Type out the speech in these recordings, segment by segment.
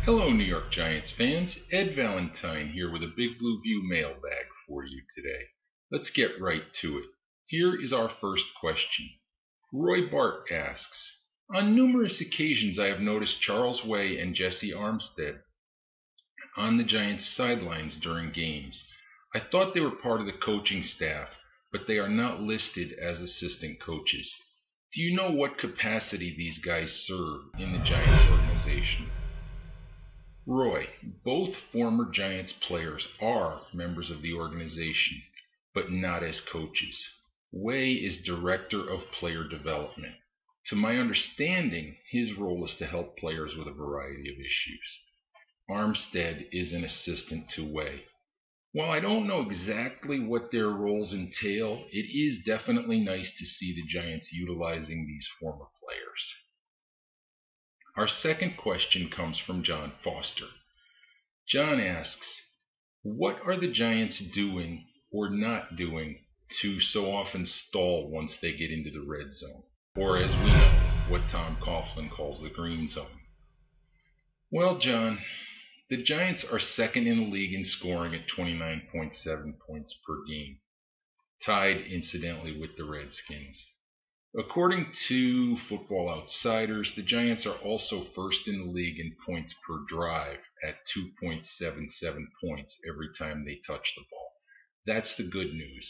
Hello, New York Giants fans. Ed Valentine here with a Big Blue View mailbag for you today. Let's get right to it. Here is our first question. Roy Bart asks, on numerous occasions I have noticed Charles Way and Jesse Armstead on the Giants sidelines during games. I thought they were part of the coaching staff, but they are not listed as assistant coaches. Do you know what capacity these guys serve in the Giants organization? Roy, both former Giants players are members of the organization, but not as coaches. Way is Director of Player Development. To my understanding, his role is to help players with a variety of issues. Armstead is an assistant to Way. While I don't know exactly what their roles entail, it is definitely nice to see the Giants utilizing these former players. Our second question comes from John Foster. John asks, what are the Giants doing or not doing to so often stall once they get into the red zone? Or as we know, what Tom Coughlin calls the green zone. Well, John, the Giants are second in the league in scoring at 29.7 points per game, tied incidentally with the Redskins. According to Football Outsiders, the Giants are also first in the league in points per drive at 2.77 points every time they touch the ball. That's the good news.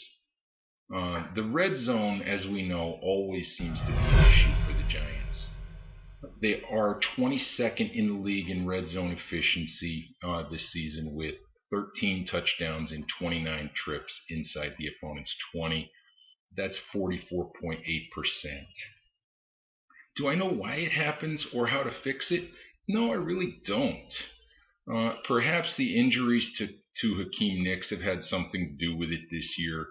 The red zone, as we know, always seems to be an issue for the Giants. They are 22nd in the league in red zone efficiency this season with 13 touchdowns in 29 trips inside the opponent's 20. That's 44.8%. Do I know why it happens or how to fix it? No, I really don't. Perhaps the injuries to Hakeem Nicks have had something to do with it this year.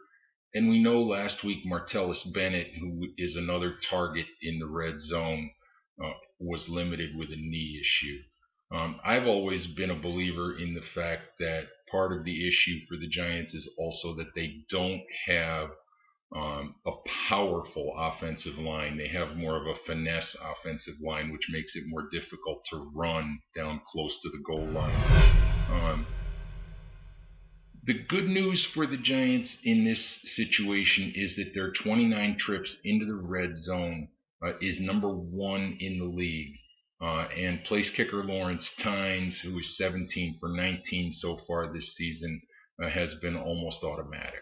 And we know last week Martellus Bennett, who is another target in the red zone, was limited with a knee issue. I've always been a believer in the fact that part of the issue for the Giants is also that they don't have a powerful offensive line. They have more of a finesse offensive line, which makes it more difficult to run down close to the goal line. The good news for the Giants in this situation is that their 29 trips into the red zone is number one in the league. And place kicker Lawrence Tynes, who is 17 for 19 so far this season, has been almost automatic.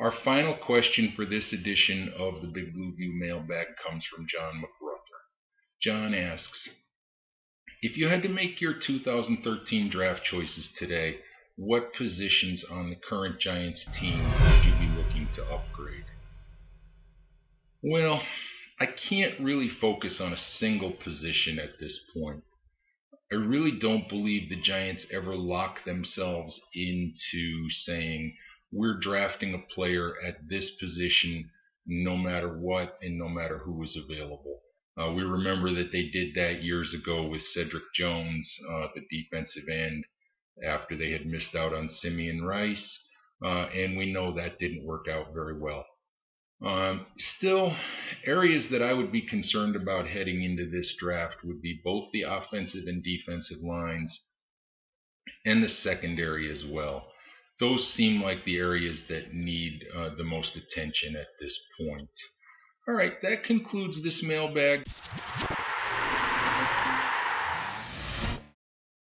Our final question for this edition of the Big Blue View mailbag comes from John McRuther. John asks, if you had to make your 2013 draft choices today, what positions on the current Giants team would you be looking to upgrade? Well, I can't really focus on a single position at this point. I really don't believe the Giants ever lock themselves into saying, we're drafting a player at this position no matter what and no matter who was available. We remember that they did that years ago with Cedric Jones, the defensive end, after they had missed out on Simeon Rice, and we know that didn't work out very well. Still, areas that I would be concerned about heading into this draft would be both the offensive and defensive lines and the secondary as well. Those seem like the areas that need the most attention at this point. All right, that concludes this mailbag.